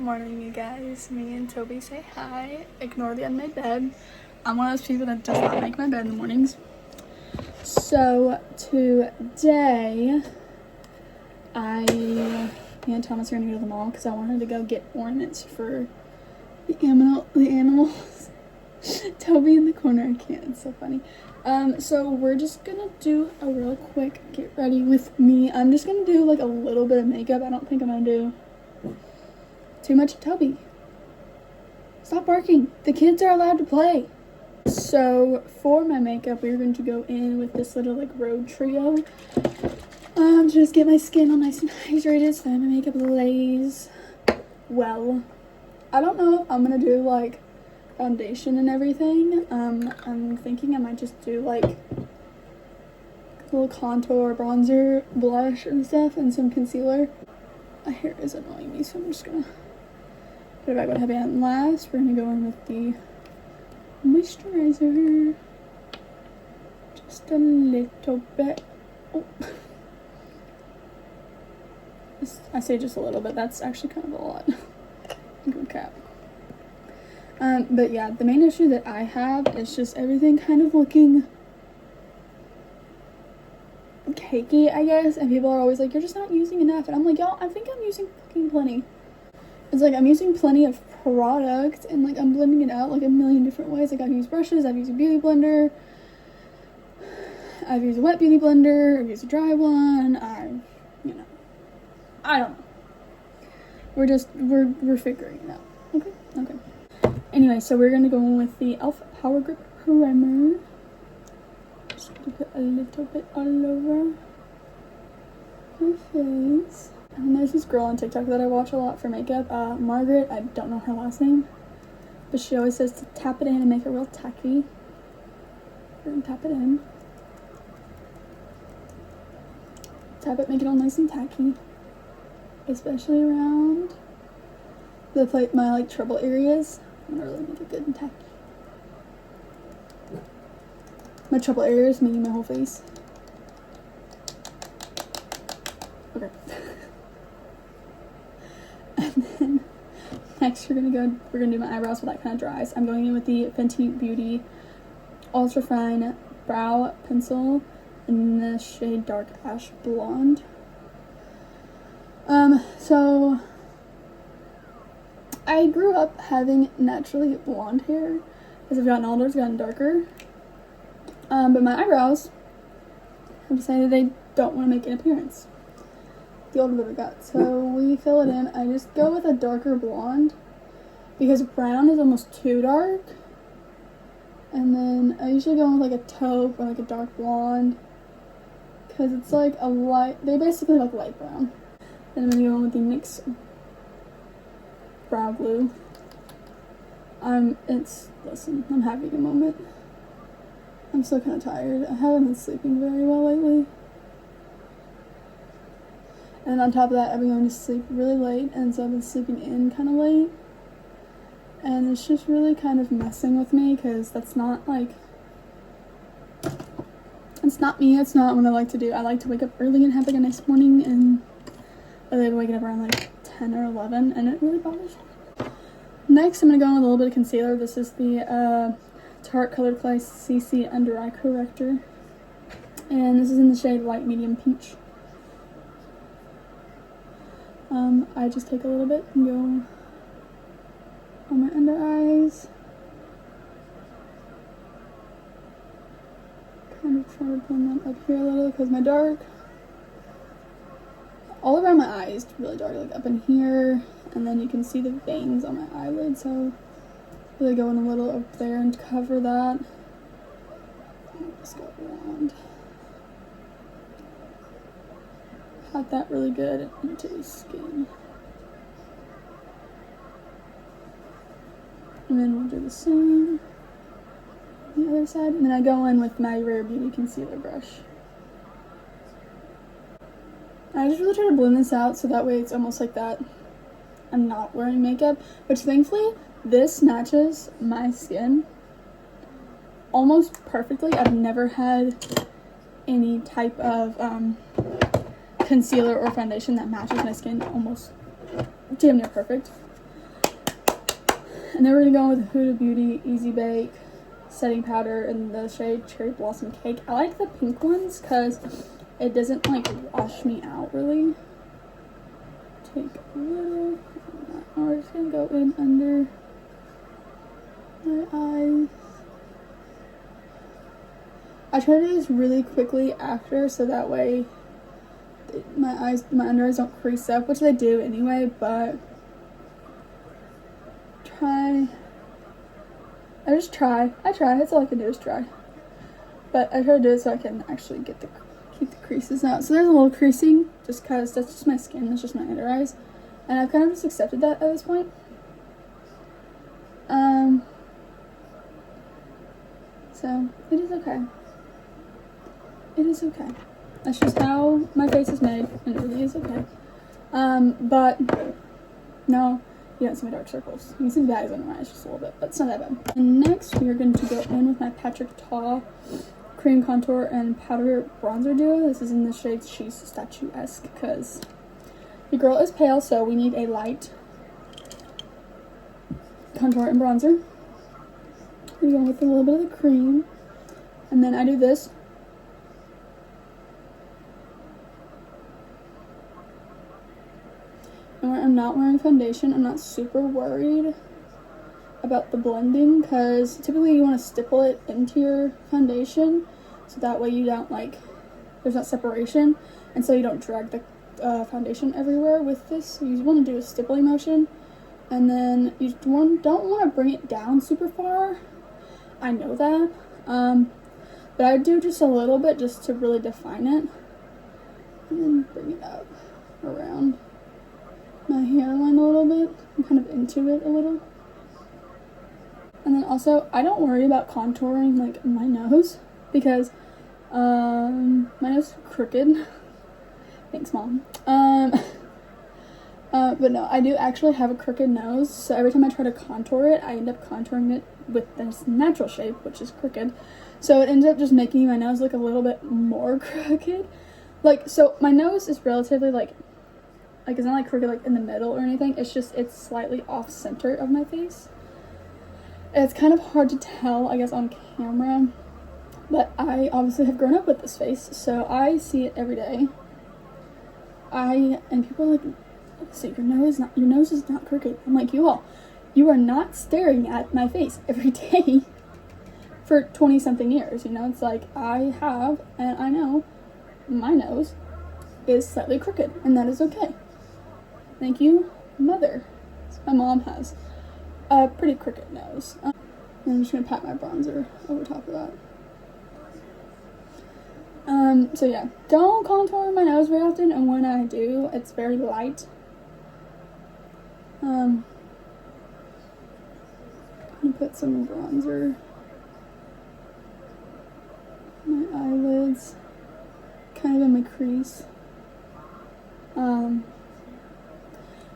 Morning, you guys. Me and Toby say hi. Ignore the unmade bed. I'm one of those people that does not make my bed in the mornings. So today, me and Thomas are gonna go to the mall because I wanted to go get ornaments for the animals. Toby in the corner, I can't. It's so funny. So we're just gonna do a real quick get ready with me. I'm just gonna do like a little bit of makeup. I don't think I'm gonna do too much. Toby, stop barking. The kids are allowed to play. So for my makeup, we're going to go in with this little like road trio. Just get my skin all nice and hydrated so my makeup lays well. I don't know if I'm gonna do like foundation and everything. I'm thinking I might just do like a little contour, bronzer, blush and stuff, and some concealer. My hair is annoying me, so I'm just gonna put it back what I have. And last, we're gonna go in with the moisturizer. Just a little bit. Oh. I say just a little bit, that's actually kind of a lot. Good cap. But yeah, the main issue that I have is just everything kind of looking cakey, I guess, and people are always like, you're just not using enough, and I'm like, y'all, I think I'm using fucking plenty. It's like I'm using plenty of product, and like I'm blending it out like a million different ways. Like I've used brushes, I've used a beauty blender, I've used a wet beauty blender, I've used a dry one, I don't know. We're figuring it out. Okay. Anyway, so we're gonna go in with the e.l.f. Power Grip Primer. Just gonna put a little bit all over my face. And there's this girl on TikTok that I watch a lot for makeup, Margaret. I don't know her last name, but she always says to tap it in and make it real tacky. We're gonna tap it in. Tap it, make it all nice and tacky. Especially around my like trouble areas. I'm gonna really make it good and tacky. My trouble areas, meaning my whole face. Okay. And then next we're gonna do my eyebrows, so that kind of dries. I'm going in with the Fenty Beauty Ultra Fine Brow Pencil in the shade Dark Ash Blonde. So I grew up having naturally blonde hair. As I've gotten older, it's gotten darker. But my eyebrows have decided they don't want to make an appearance the older that we got. So we fill it in. I just go with a darker blonde because brown is almost too dark. And then I usually go in with like a taupe or like a dark blonde because it's like a light, they basically look light brown. Then I'm gonna go in with the NYX Brow Glue. Listen, I'm having a moment. I'm still kind of tired. I haven't been sleeping very well lately. And on top of that, I've been going to sleep really late, and so I've been sleeping in kind of late. And it's just really kind of messing with me, because that's not like, it's not me, it's not what I like to do. I like to wake up early and have like a nice morning, and I've been waking up around like 10 or 11, and it really bothers me. Next, I'm going to go in with a little bit of concealer. This is the Tarte Colored Clay CC Under Eye Corrector. And this is in the shade Light Medium Peach. I just take a little bit and go on my under eyes. Kind of try to blend that up here a little because my dark. All around my eyes, really dark, like up in here, and then you can see the veins on my eyelid, so really go in a little up there and cover that. Just go around. Pat that really good into the skin. And then we'll do the same on the other side. And then I go in with my Rare Beauty concealer brush. I just really try to blend this out so that way it's almost like that I'm not wearing makeup, which thankfully this matches my skin almost perfectly. I've never had any type of concealer or foundation that matches my skin almost damn near perfect. And then we're gonna go with Huda Beauty Easy Bake setting powder in the shade Cherry Blossom Cake. I like the pink ones because it doesn't like wash me out really. Take a little, and we're just gonna go in under my eyes. I try to do this really quickly after, so that way my under eyes don't crease up, which they do anyway, but I try, that's all I can do is try. But I try to do it so I can actually keep the creases out. So there's a little creasing, just because that's just my skin, that's just my under eyes. And I've kind of just accepted that at this point. So it is okay. It is okay. That's just how my face is made, and it really is okay. But no, you don't see my dark circles. You can see the bags under my eyes just a little bit, but it's not that bad. And next, we are going to go in with my Patrick Ta Cream Contour and Powder Bronzer Duo. This is in the shade She's Statuesque, because the girl is pale, so we need a light contour and bronzer. We go with a little bit of the cream, and then I do this. And when I'm not wearing foundation, I'm not super worried about the blending, because typically you want to stipple it into your foundation, so that way you don't there's not separation, and so you don't drag the foundation everywhere with this. So you want to do a stippling motion, and then you don't want to bring it down super far. I know that, but I do just a little bit just to really define it, and then bring it up around my hairline a little bit, and kind of into it a little. And then also, I don't worry about contouring my nose, because my nose is crooked. Thanks, Mom. But no, I do actually have a crooked nose, so every time I try to contour it, I end up contouring it with this natural shape, which is crooked. So it ends up just making my nose look a little bit more crooked. So my nose is relatively it's not crooked in the middle or anything. It's just, it's slightly off center of my face. It's kind of hard to tell, I guess, on camera, but I obviously have grown up with this face, so I see it every day. And people are like, so your nose is not crooked. I'm like, you are not staring at my face every day for 20 something years, It's like, I have, and I know my nose is slightly crooked, and that is okay. Thank you, Mother. So my mom has a pretty crooked nose. And I'm just gonna pat my bronzer over top of that. So yeah, don't contour my nose very often, and when I do, it's very light. I'm gonna put some bronzer on my eyelids, kind of in my crease.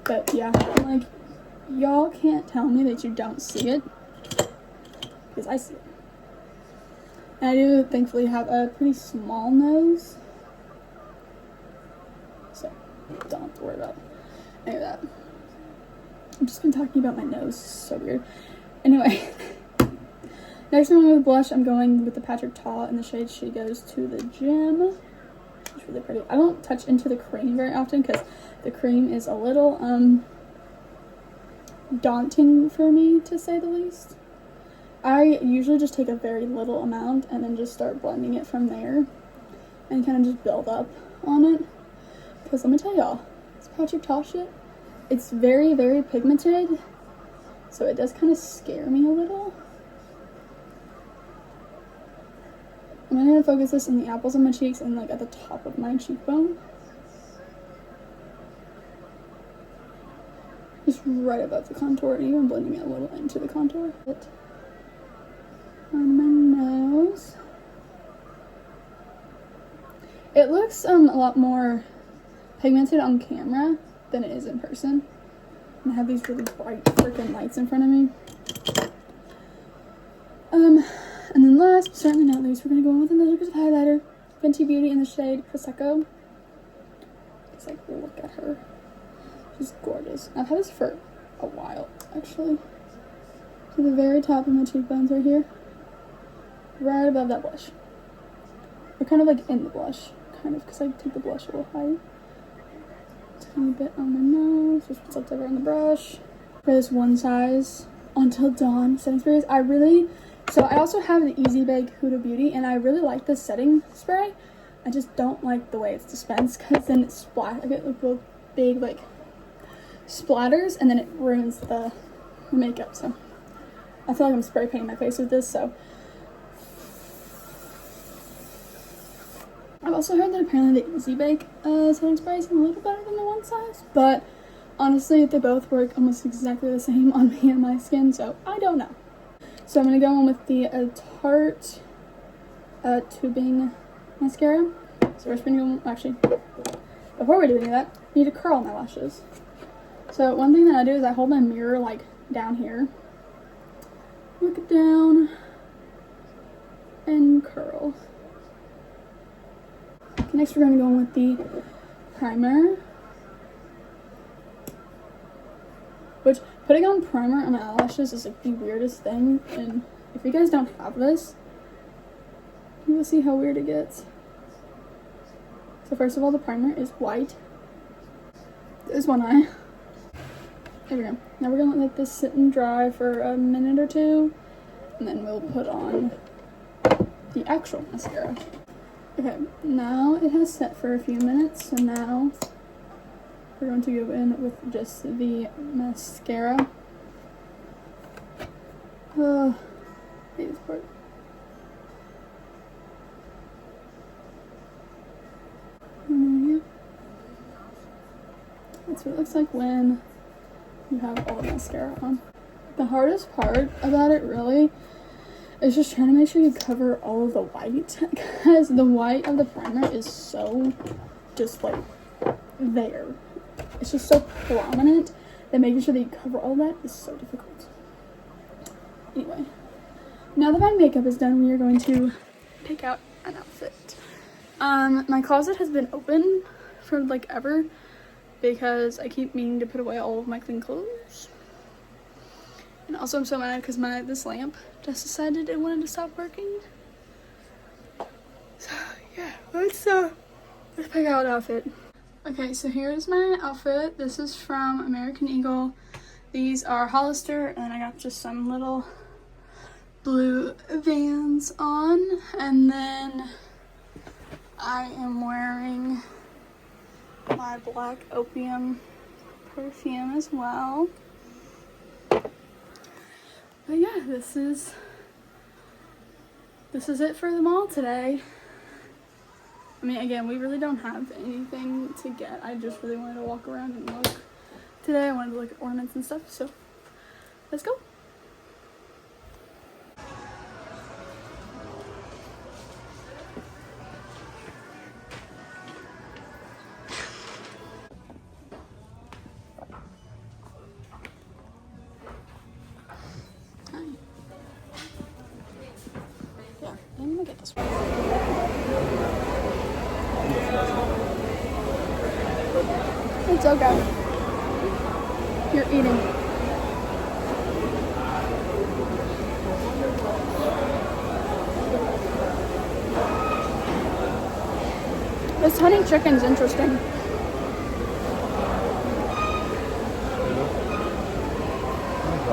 But yeah, y'all can't tell me that you don't see it, because I see it. And I do thankfully have a pretty small nose, so don't have to worry about any of that. I've just been talking about my nose, it's so weird. Anyway, next one with blush, I'm going with the Patrick Ta in the shade She Goes to the Gym. It's really pretty. I don't touch into the cream very often, because the cream is a little daunting for me, to say the least. I usually just take a very little amount and then just start blending it from there and kind of just build up on it, because let me tell y'all, this Patrick Ta shit, it's very, very pigmented, so it does kind of scare me a little. I'm going to focus this in the apples of my cheeks and at the top of my cheekbone. Just right above the contour, and even blending it a little into the contour. On my nose. It looks a lot more pigmented on camera than it is in person. And I have these really bright freaking lights in front of me. And then last, but certainly not least, we're going to go in with another bit of highlighter. Fenty Beauty in the shade Prosecco. Just look at her. She's gorgeous. I've had this for a while, actually. to the very top of my cheekbones right here. Right above that blush. Or kind of like in the blush. Kind of, because I take the blush a little higher. Tiny bit on my nose. Just what's left over on the brush. For this One Size Until Dawn setting sprays, so I also have the Easy Bake Huda Beauty, and I really like this setting spray. I just don't like the way it's dispensed, because then it I get like real big like splatters, and then it ruins the makeup. So I feel like I'm spray painting my face with this. So I've also heard that apparently the Easy Bake setting spray is a little better than the One Size, but honestly they both work almost exactly the same on me and my skin, so I don't know. So I'm going to go in with the Tarte tubing mascara. So we're just going to go, actually, before we do any of that, I need to curl my lashes. So one thing that I do is I hold my mirror like down here, look it down, and curl. Okay, next we're going to go in with the primer. Which, putting on primer on my eyelashes is like the weirdest thing, and if you guys don't have this, you will see how weird it gets. So first of all, the primer is white. There's one eye. There we go. Now we're gonna let this sit and dry for a minute or two, and then we'll put on the actual mascara. Okay, now it has set for a few minutes, so now we're going to go in with just the mascara. I hate this part. That's what it looks like when you have all the mascara on. The hardest part about it really is just trying to make sure you cover all of the white, because the white of the primer is so just like there. It's just so prominent that making sure that you cover all that is so difficult. Anyway, now that my makeup is done, we are going to pick out an outfit. My closet has been open for like ever because I keep meaning to put away all of my clean clothes. And also I'm so mad because this lamp just decided it wanted to stop working. So yeah, let's pick out an outfit. Okay, so here's my outfit. This is from American Eagle. These are Hollister, and I got just some little blue Vans on, and then I am wearing my Black Opium perfume as well. But yeah, this is it for the mall today. I mean, again, we really don't have anything to get. I just really wanted to walk around and look today. I wanted to look at ornaments and stuff, so let's go. Yeah, I'm gonna get this one. It's okay. You're eating. This honey chicken's interesting.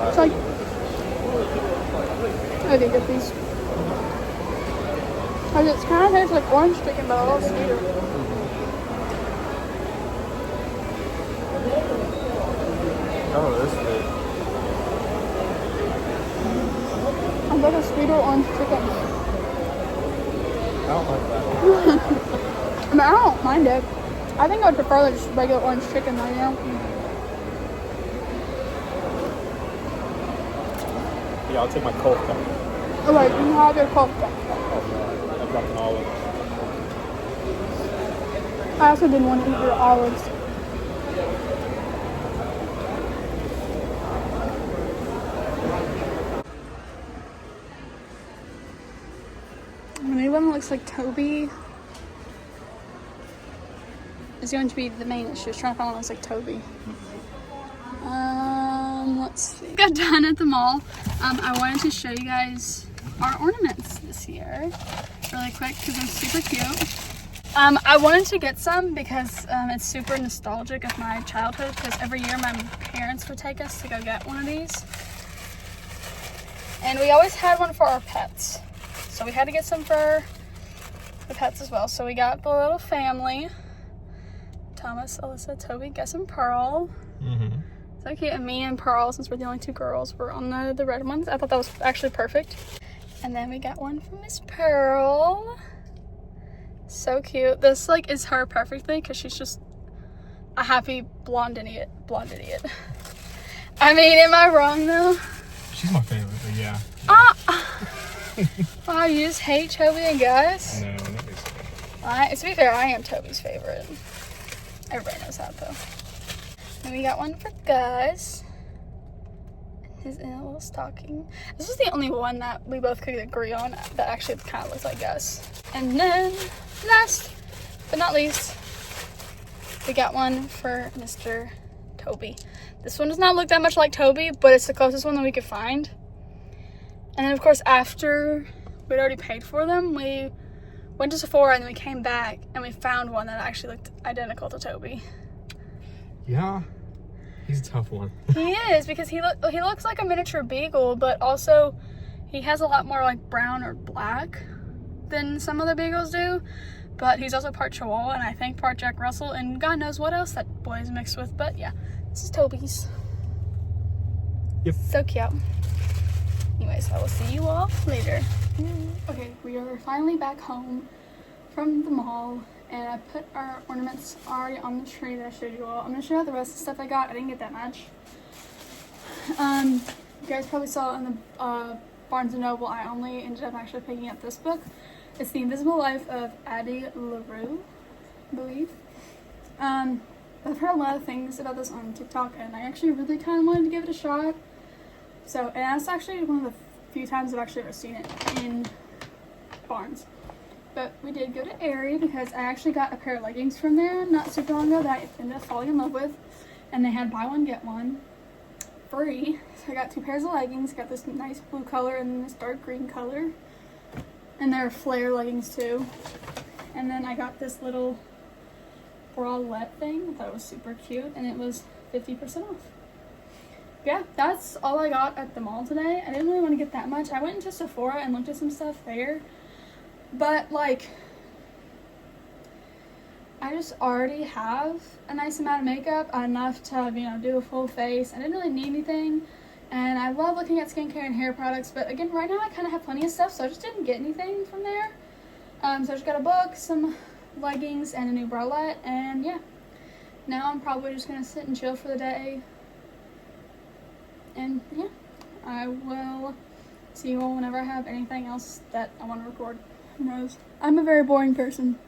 It's like, I think get these. Cause it kind of tastes like orange chicken, but a little sweeter. Oh, this is good. I'm like a sweeter orange chicken. I don't like that. I mean, I don't mind it. I think I would prefer like just regular orange chicken though, you know? Yeah, I'll take my cold cup. Alright, you have your Coke. I've got an olive. I also didn't want to eat your olives. Anyone that looks like Toby is going to be the main issue. Is trying to find one that looks like Toby. Let's see. Got done at the mall. I wanted to show you guys our ornaments this year really quick because they're super cute. I wanted to get some because it's super nostalgic of my childhood, because every year my parents would take us to go get one of these. And we always had one for our pets. So we had to get some for the pets as well. So we got the little family. Thomas, Alyssa, Toby, Gus, and Pearl. Mm-hmm. So cute. And me and Pearl, since we're the only two girls, were on the red ones. I thought that was actually perfect. And then we got one for Miss Pearl. So cute. This like is her perfectly because she's just a happy blonde idiot. I mean, am I wrong though? She's my favorite, but yeah. Wow, you just hate Toby and Gus? No, not really. To be fair, I am Toby's favorite. Everybody knows that though. And we got one for Gus. His in a little stocking. This was the only one that we both could agree on that actually kind of looks like Gus. And then, last but not least, we got one for Mr. Toby. This one does not look that much like Toby, but it's the closest one that we could find. And then, of course, after we'd already paid for them, we went to Sephora and then we came back and we found one that actually looked identical to Toby. Yeah, he's a tough one. He is, because he looks like a miniature beagle, but also he has a lot more like brown or black than some other beagles do. But he's also part Chihuahua and I think part Jack Russell, and God knows what else that boy is mixed with. But yeah, this is Toby's. Yep. So cute. Anyways, I will see you all later. Okay, we are finally back home from the mall, and I put our ornaments already on the tree that I showed you all. I'm gonna show you the rest of the stuff I got. I didn't get that much. You guys probably saw in the Barnes & Noble, I only ended up actually picking up this book. It's The Invisible Life of Addie LaRue, I believe. I've heard a lot of things about this on TikTok, and I actually really kind of wanted to give it a shot. So, and that's actually one of the few times I've actually ever seen it in Barnes. But we did go to Aerie because I actually got a pair of leggings from there not super long ago that I ended up falling in love with. And they had buy one, get one free. So I got 2 pairs of leggings. Got this nice blue color and this dark green color. And they're flare leggings too. And then I got this little bralette thing. I thought it was super cute, and it was 50% off. Yeah, that's all I got at the mall today. I didn't really want to get that much. I went into Sephora and looked at some stuff there. But, like, I just already have a nice amount of makeup, enough to, you know, do a full face. I didn't really need anything. And I love looking at skincare and hair products. But, again, right now I kind of have plenty of stuff, so I just didn't get anything from there. So I just got a book, some leggings, and a new bralette. And, yeah. Now I'm probably just going to sit and chill for the day. And yeah, I will see you all whenever I have anything else that I want to record. Who knows? I'm a very boring person.